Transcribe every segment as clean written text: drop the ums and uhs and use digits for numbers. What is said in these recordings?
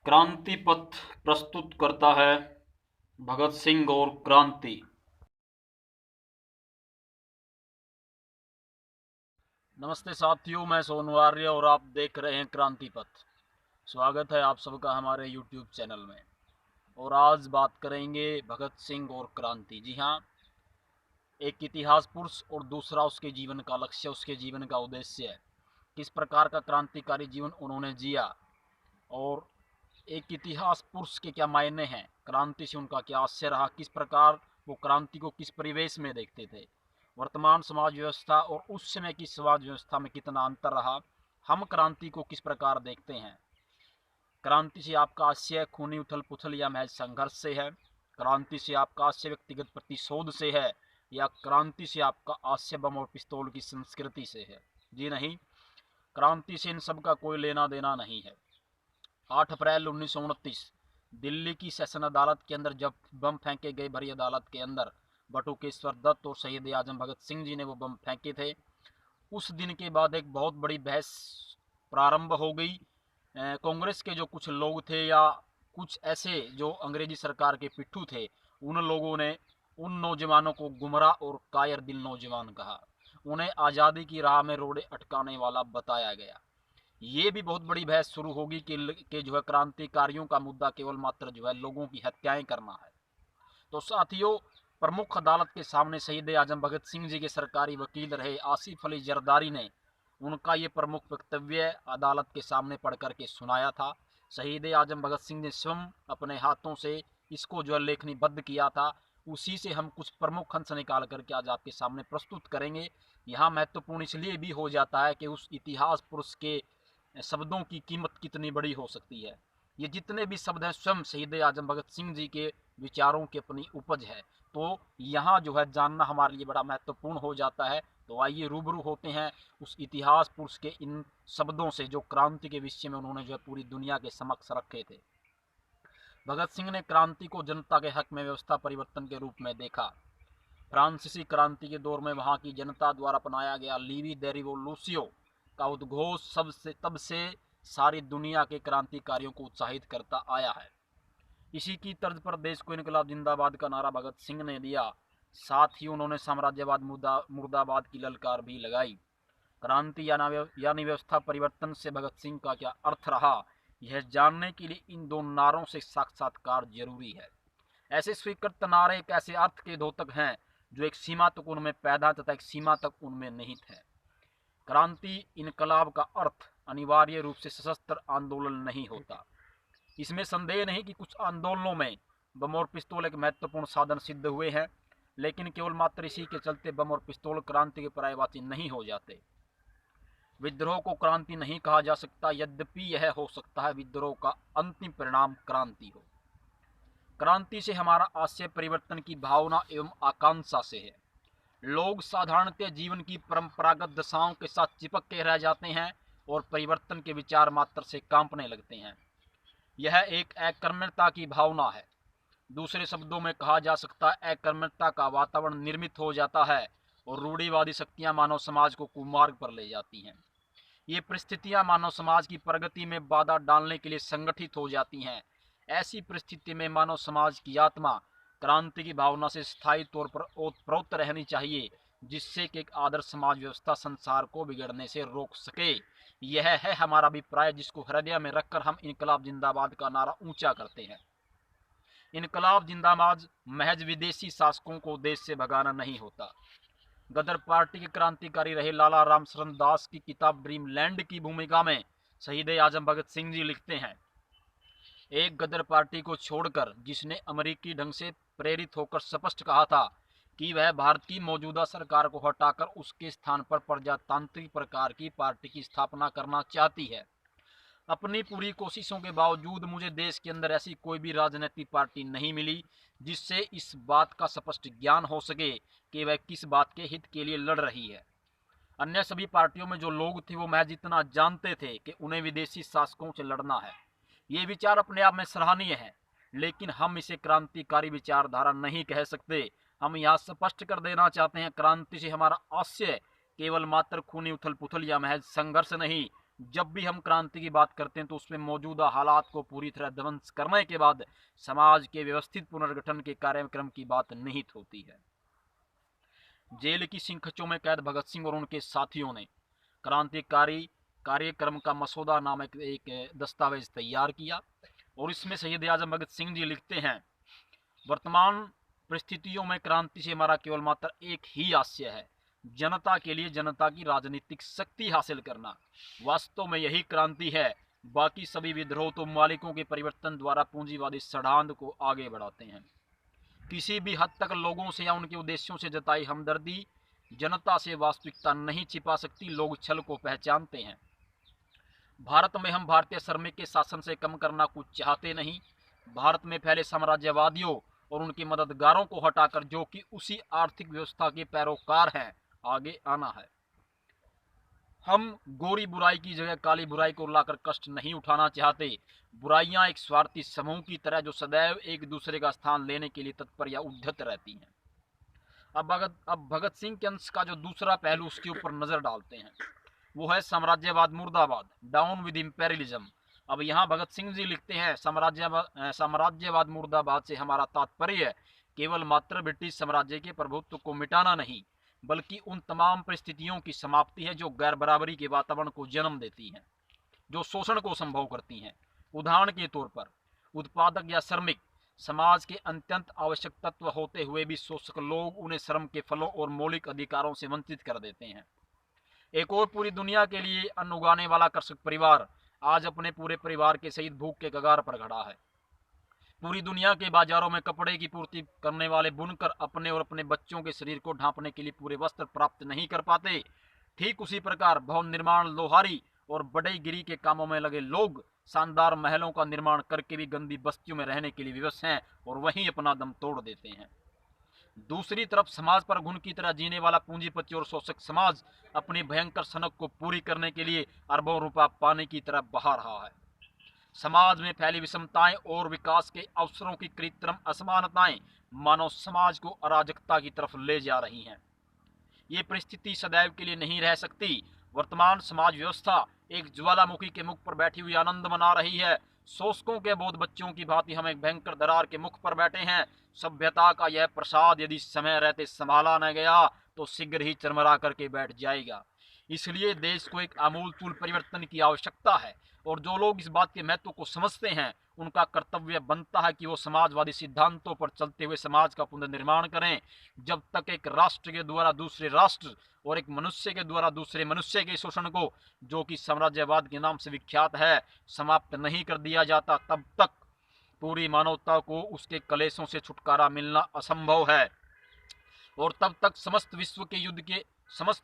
क्रांति पथ प्रस्तुत करता है भगत सिंह और क्रांति। नमस्ते साथियों, मैं सोनू आर्य और आप देख रहे हैं क्रांति पथ। स्वागत है आप सबका हमारे YouTube चैनल में। और आज बात करेंगे भगत सिंह और क्रांति। जी हाँ, एक इतिहास पुरुष और दूसरा उसके जीवन का लक्ष्य, उसके जीवन का उद्देश्य है। किस प्रकार का क्रांतिकारी जीवन उन्होंने जिया और एक इतिहास पुरुष के क्या मायने हैं, क्रांति से उनका क्या आशय रहा, किस प्रकार वो क्रांति को किस परिवेश में देखते थे, वर्तमान समाज व्यवस्था और उस समय की समाज व्यवस्था में कितना अंतर रहा, हम क्रांति को किस प्रकार देखते हैं। क्रांति से आपका आशय खूनी उथल पुथल या महज संघर्ष से है? क्रांति से आपका आशय व्यक्तिगत प्रतिशोध से है या क्रांति से आपका आशय बम और पिस्तौल की संस्कृति से है? जी नहीं, क्रांति से इन सब का कोई लेना देना नहीं है। 8 अप्रैल 1929 दिल्ली की सेशन अदालत के अंदर जब बम फेंके गए, भरी अदालत के अंदर बटुकेश्वर दत्त और शहीद आजम भगत सिंह जी ने वो बम फेंके थे। उस दिन के बाद एक बहुत बड़ी बहस प्रारंभ हो गई। कांग्रेस के जो कुछ लोग थे या कुछ ऐसे जो अंग्रेजी सरकार के पिट्ठू थे, उन लोगों ने उन नौजवानों को गुमराह और कायर दिल नौजवान कहा। उन्हें आज़ादी की राह में रोड़े अटकाने वाला बताया गया। ये भी बहुत बड़ी बहस शुरू होगी कि जो है क्रांतिकारियों का मुद्दा केवल मात्र जो है लोगों की हत्याएं करना है। तो साथियों, प्रमुख अदालत के सामने शहीद आजम भगत सिंह जी के सरकारी वकील रहे आसिफ अली जरदारी ने उनका ये प्रमुख वक्तव्य अदालत के सामने पढ़ करके सुनाया था। शहीद आजम भगत सिंह ने स्वयं अपने हाथों से इसको जो है लेखनीबद्ध किया था। उसी से हम कुछ प्रमुख अंश निकाल करके आज आपके सामने प्रस्तुत करेंगे। यहाँ महत्वपूर्ण इसलिए भी हो जाता है कि उस इतिहास पुरुष के शब्दों की कीमत कितनी बड़ी हो सकती है। ये जितने भी शब्द हैं स्वयं शहीद आजम भगत सिंह जी के विचारों की अपनी उपज है। तो यहाँ जो है जानना हमारे लिए बड़ा महत्वपूर्ण हो जाता है। तो आइए रूबरू होते हैं उस इतिहास पुरुष के इन शब्दों से जो क्रांति के विषय में उन्होंने जो है पूरी दुनिया के समक्ष रखे थे। भगत सिंह ने क्रांति को जनता के हक में व्यवस्था परिवर्तन के रूप में देखा। फ्रांसीसी क्रांति के दौर में वहां की जनता द्वारा अपनाया गया लीवी द रिवोल्यूशियो का उद्घोष तब से सारी दुनिया के क्रांतिकारियों को उत्साहित करता आया है। इसी की तर्ज पर देश को इनकलाब जिंदाबाद का नारा भगत सिंह ने दिया। साथ ही उन्होंने साम्राज्यवाद मुर्दाबाद की ललकार भी लगाई। क्रांति यानी व्यवस्था परिवर्तन से भगत सिंह का क्या अर्थ रहा, यह जानने के लिए इन दो नारों से साक्षात्कार जरूरी है। ऐसे स्वीकृत नारे एक ऐसे अर्थ के द्योतक हैं जो एक सीमा तक उनमें पैदा तथा एक सीमा तक उनमें निहित है। क्रांति इनकलाब का अर्थ अनिवार्य रूप से सशस्त्र आंदोलन नहीं होता। इसमें संदेह नहीं कि कुछ आंदोलनों में बम और पिस्तौल एक महत्वपूर्ण साधन सिद्ध हुए हैं, लेकिन केवल मात्र इसी के चलते बम और पिस्तौल क्रांति के पर्यायवाची नहीं हो जाते। विद्रोह को क्रांति नहीं कहा जा सकता, यद्यपि यह हो सकता है विद्रोह का अंतिम परिणाम क्रांति हो। क्रांति से हमारा आशय परिवर्तन की भावना एवं आकांक्षा से है। लोग साधारणतः जीवन की परंपरागत दशाओं के साथ चिपक के रह जाते हैं और परिवर्तन के विचार मात्र से कांपने लगते हैं। यह एक अकर्मण्यता की भावना है। दूसरे शब्दों में कहा जा सकता है अकर्मण्यता का वातावरण निर्मित हो जाता है और रूढ़िवादी शक्तियां मानव समाज को कुमार्ग पर ले जाती हैं। ये परिस्थितियां मानव समाज की प्रगति में बाधा डालने के लिए संगठित हो जाती हैं। ऐसी परिस्थिति में मानव समाज की आत्मा क्रांति की भावना से स्थायी तौर पर ओतप्रोत रहनी चाहिए, जिससे कि एक आदर्श समाज व्यवस्था संसार को बिगड़ने से रोक सके। यह है हमारा अभिप्राय, जिसको हृदय में रखकर हम इनकलाब जिंदाबाद का नारा ऊंचा करते हैं। इनकलाब जिंदाबाद महज विदेशी शासकों को देश से भगाना नहीं होता। गदर पार्टी के क्रांतिकारी रहे लाला रामशरण दास की किताब ड्रीम लैंड की भूमिका में शहीद आजम भगत सिंह जी लिखते हैं, एक गदर पार्टी को छोड़कर जिसने अमेरिकी ढंग से प्रेरित होकर स्पष्ट कहा था कि वह भारत की मौजूदा सरकार को हटाकर उसके स्थान पर प्रजातांत्रिक प्रकार की पार्टी की स्थापना करना चाहती है। अपनी पूरी कोशिशों के बावजूद मुझे देश के अंदर ऐसी कोई भी राजनीतिक पार्टी नहीं मिली जिससे इस बात का स्पष्ट ज्ञान हो सके कि वह किस बात के हित के लिए लड़ रही है। अन्य सभी पार्टियों में जो लोग थे वो महज इतना जानते थे कि उन्हें विदेशी शासकों से लड़ना है। ये विचार अपने आप में सराहनीय है, लेकिन हम इसे क्रांतिकारी विचारधारा नहीं कह सकते। हम यहाँ स्पष्ट कर देना चाहते हैं, क्रांति से हमारा आशय केवल मात्र खूनी उथल पुथल या महज संघर्ष नहीं, जब भी हम क्रांति की बात करते हैं तो उसमें मौजूदा हालात को पूरी तरह ध्वंस करने के बाद समाज के व्यवस्थित पुनर्गठन के कार्यक्रम की बात निहित होती है। जेल की सिंखचों में कैद भगत सिंह और उनके साथियों ने क्रांतिकारी कार्यक्रम का मसौदा नामक एक दस्तावेज तैयार किया और इसमें शहीद आजम भगत सिंह जी लिखते हैं, वर्तमान परिस्थितियों में क्रांति से हमारा केवल मात्र एक ही आशय है, जनता के लिए जनता की राजनीतिक शक्ति हासिल करना। वास्तव में यही क्रांति है। बाकी सभी विद्रोह तो मालिकों के परिवर्तन द्वारा पूंजीवादी षड्यंत्र को आगे बढ़ाते हैं। किसी भी हद तक लोगों से या उनके उद्देश्यों से जताई हमदर्दी जनता से वास्तविकता नहीं छिपा सकती। लोग छल को पहचानते हैं। भारत में हम भारतीय श्रमिक के शासन से कम करना कुछ चाहते नहीं। भारत में फैले साम्राज्यवादियों और उनके मददगारों को हटाकर जो कि उसी आर्थिक व्यवस्था के पैरोकार हैं, आगे आना है। हम गोरी बुराई की जगह काली बुराई को लाकर कष्ट नहीं उठाना चाहते। बुराइयां एक स्वार्थी समूह की तरह जो सदैव एक दूसरे का स्थान लेने के लिए तत्पर या उद्धत रहती हैं। अब भगत सिंह के अंश का जो दूसरा पहलू उसके ऊपर नजर डालते हैं, वो है साम्राज्यवाद मुर्दाबाद, डाउन विद इंपेरियलिज्म। अब यहाँ भगत सिंह जी लिखते हैं, साम्राज्यवाद मुर्दाबाद से हमारा तात्पर्य केवल मात्र ब्रिटिश साम्राज्य के प्रभुत्व को मिटाना नहीं, बल्कि उन तमाम परिस्थितियों की समाप्ति है जो गैर बराबरी के वातावरण को जन्म देती हैं, जो शोषण को संभव करती हैं। उदाहरण के तौर पर उत्पादक या श्रमिक समाज के अत्यंत आवश्यक तत्व होते हुए भी शोषक लोग उन्हें श्रम के फलों और मौलिक अधिकारों से वंचित कर देते हैं। एक और पूरी दुनिया के लिए अन्न उगाने वाला कृषक परिवार आज अपने पूरे परिवार के सहित भूख के कगार पर खड़ा है। पूरी दुनिया के बाजारों में कपड़े की पूर्ति करने वाले बुनकर अपने और अपने बच्चों के शरीर को ढांपने के लिए पूरे वस्त्र प्राप्त नहीं कर पाते। ठीक उसी प्रकार भवन निर्माण, लोहारी और बढ़ईगिरी के कामों में लगे लोग शानदार महलों का निर्माण करके भी गंदी बस्तियों में रहने के लिए विवश हैं और वहीं अपना दम तोड़ देते हैं। दूसरी तरफ समाज पर घुन की तरह जीने वाला पूंजीपति और शोषक समाज अपनी भयंकर सनक को पूरी करने के लिए अरबों रुपया पानी की तरह बहा रहा है। समाज में फैली विषमताएं और विकास के अवसरों की कृत्रिम असमानताएं मानव समाज को अराजकता की तरफ ले जा रही हैं। ये परिस्थिति सदैव के लिए नहीं रह सकती। वर्तमान समाज व्यवस्था एक ज्वालामुखी के मुख पर बैठी हुई आनंद मना रही है। शोषकों के बोध बच्चों की भांति हम एक भयंकर दरार के मुख पर बैठे हैं। सभ्यता का यह प्रसाद यदि समय रहते संभाला न गया तो शीघ्र ही चरमरा करके बैठ जाएगा। इसलिए देश को एक आमूलचूल परिवर्तन की आवश्यकता है और जो लोग इस बात के महत्व को समझते हैं उनका कर्तव्य बनता है कि वो समाजवादी सिद्धांतों पर चलते हुए समाज का पुनर्निर्माण करें। जब तक एक राष्ट्र के द्वारा दूसरे राष्ट्र और एक मनुष्य के द्वारा दूसरे मनुष्य के शोषण को, जो कि साम्राज्यवाद के नाम से विख्यात है, समाप्त नहीं कर दिया जाता, तब तक पूरी मानवता को उसके कलेशों से छुटकारा मिलना असंभव है। और तब तक समस्त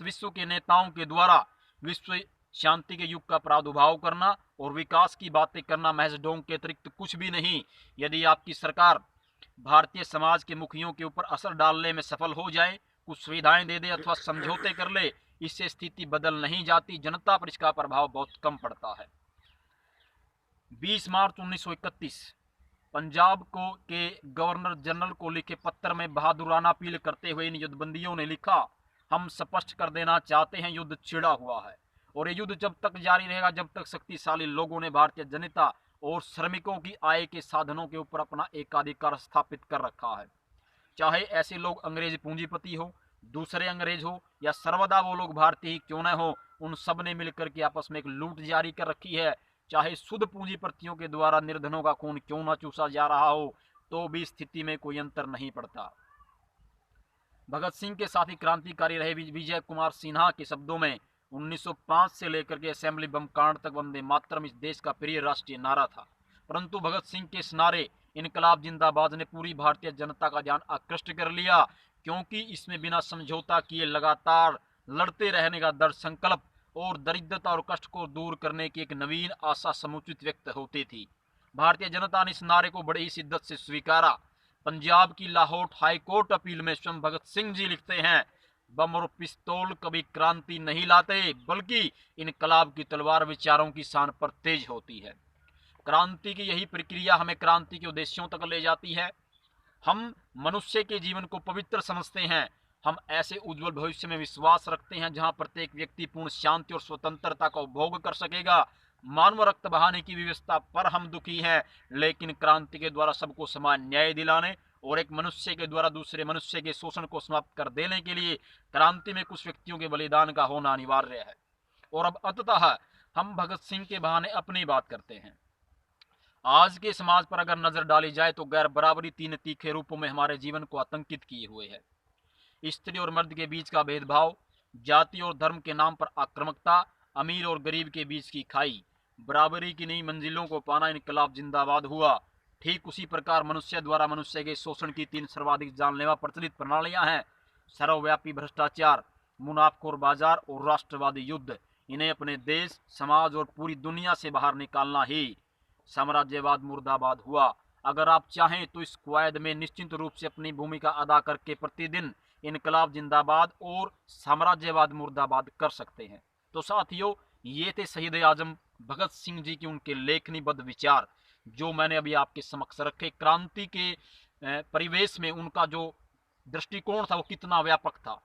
विश्व के नेताओं के द्वारा विश्व शांति के युग का प्रादुर्भाव करना और विकास की बातें करना महज ढोंग के अतिरिक्त कुछ भी नहीं। यदि आपकी सरकार भारतीय समाज के मुखियों के ऊपर असर डालने में सफल हो जाए, कुछ सुविधाएं दे दे अथवा समझौते कर ले, इससे स्थिति बदल नहीं जाती, जनता पर इसका प्रभाव बहुत कम पड़ता है। 20 मार्च 1931 पंजाब के गवर्नर जनरल को लिखे पत्र में बहादुराना अपील करते हुए इन युद्धबंदियों ने लिखा, हम स्पष्ट कर देना चाहते हैं, युद्ध छिड़ा हुआ है और ये युद्ध जब तक जारी रहेगा जब तक शक्तिशाली लोगों ने भारतीय जनता और श्रमिकों की आय के साधनों के ऊपर अपना एकाधिकार स्थापित कर रखा है। चाहे ऐसे लोग अंग्रेज पूंजीपति हो, दूसरे अंग्रेज हो या सर्वदा वो लोग भारतीय ही क्यों न हो, उन सब ने मिलकर के आपस में एक लूट जारी कर रखी है। चाहे शुद्ध पूंजीपतियों के द्वारा निर्धनों का खून क्यों न चूसा जा रहा हो, तो भी स्थिति में कोई अंतर नहीं पड़ता। भगत सिंह के साथी क्रांतिकारी रहे विजय कुमार सिन्हा के शब्दों में 1905 से लेकर के असेंबली बम कांड तक वंदे मातरम इस देश का प्रिय राष्ट्रीय नारा था। परंतु भगत सिंह के इस नारे इनकलाब जिंदाबाद ने पूरी भारतीय जनता का ध्यान आकृष्ट कर लिया, क्योंकि इसमें बिना समझौता किए लगातार लड़ते रहने का दृढ़ संकल्प और दरिद्रता और कष्ट को दूर करने की एक नवीन आशा समुचित व्यक्त होती थी। भारतीय जनता ने इस नारे को बड़ी ही शिद्दत से स्वीकारा। पंजाब की लाहौर हाईकोर्ट अपील में स्वयं भगत सिंह जी लिखते हैं, बम और पिस्तौल कभी क्रांति नहीं लाते, बल्कि इनकलाब की तलवार विचारों की शान पर तेज होती है। क्रांति की यही प्रक्रिया हमें क्रांति के उद्देश्यों तक ले जाती है। हम मनुष्य के जीवन को पवित्र समझते हैं हम ऐसे उज्जवल भविष्य में विश्वास रखते हैं जहां प्रत्येक व्यक्ति पूर्ण शांति और स्वतंत्रता का उपभोग कर सकेगा। मानव रक्त बहाने की व्यवस्था पर हम दुखी हैं, लेकिन क्रांति के द्वारा सबको समान न्याय दिलाने और एक मनुष्य के द्वारा दूसरे मनुष्य के शोषण को समाप्त कर देने के लिए क्रांति में कुछ व्यक्तियों के बलिदान का होना अनिवार्य है। और अब अंततः हम भगत सिंह के बहाने अपनी बात करते हैं। आज के समाज पर अगर नजर डाली जाए तो गैर बराबरी तीन तीखे रूपों में हमारे जीवन को आतंकित किए हुए है। स्त्री और मर्द के बीच का भेदभाव, जाति और धर्म के नाम पर आक्रामकता, अमीर और गरीब के बीच की खाई, बराबरी की नई मंजिलों को पाना इनकलाब जिंदाबाद हुआ। ठीक उसी प्रकार मनुष्य द्वारा मनुष्य के शोषण की तीन सर्वाधिक जानलेवा प्रचलित प्रणालियां हैं: सर्वव्यापी भ्रष्टाचार, मुनाफखोर बाजार और राष्ट्रवादी युद्ध। इन्हें अपने देश, समाज और पूरी दुनिया से बाहर निकालना ही साम्राज्यवाद मुर्दाबाद हुआ। अगर आप चाहें तो इस क्वायद में निश्चित रूप से अपनी भूमिका अदा करके प्रतिदिन इनकलाब जिंदाबाद और साम्राज्यवाद मुर्दाबाद कर सकते हैं। तो साथियों, ये थे शहीद आजम भगत सिंह जी के उनके लेखनीबद्ध विचार, जो मैंने अभी आपके समक्ष रखे। क्रांति के परिवेश में उनका जो दृष्टिकोण था वो कितना व्यापक था,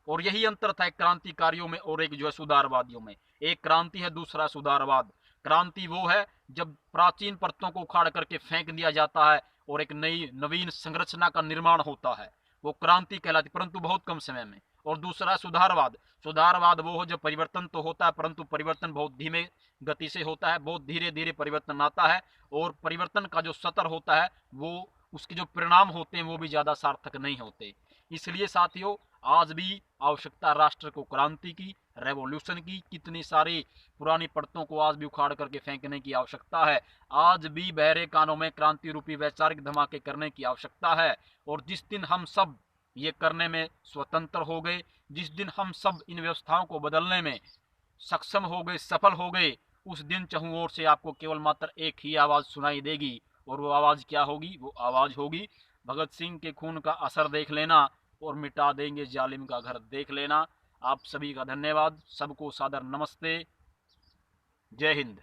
और यही अंतर था एक क्रांतिकारियों में और एक जो है सुधारवादियों में। एक क्रांति है, दूसरा सुधारवाद। क्रांति वो है जब प्राचीन परतों को उखाड़ करके फेंक दिया जाता है और एक नई नवीन संरचना का निर्माण होता है, वो क्रांति कहलाती, परंतु बहुत कम समय में। और दूसरा सुधारवाद। सुधारवाद वो हो जब परिवर्तन तो होता है, परंतु परिवर्तन बहुत धीमे गति से होता है, बहुत धीरे धीरे परिवर्तन आता है, और परिवर्तन का जो सतर होता है वो उसके जो परिणाम होते हैं वो भी ज्यादा सार्थक नहीं होते। इसलिए साथियों, आज भी आवश्यकता राष्ट्र को क्रांति की, रेवोल्यूशन की। कितनी सारी पुरानी परतों को आज भी उखाड़ करके फेंकने की आवश्यकता है। आज भी बहरे कानों में क्रांति रूपी वैचारिक धमाके करने की आवश्यकता है। और जिस दिन हम सब ये करने में स्वतंत्र हो गए, जिस दिन हम सब इन व्यवस्थाओं को बदलने में सक्षम हो गए, सफल हो गए, उस दिन चहुं ओर से आपको केवल मात्र एक ही आवाज सुनाई देगी। और वो आवाज क्या होगी? वो आवाज होगी, भगत सिंह के खून का असर देख लेना और मिटा देंगे जालिम का घर देख लेना। आप सभी का धन्यवाद। सबको सादर नमस्ते। जय हिंद।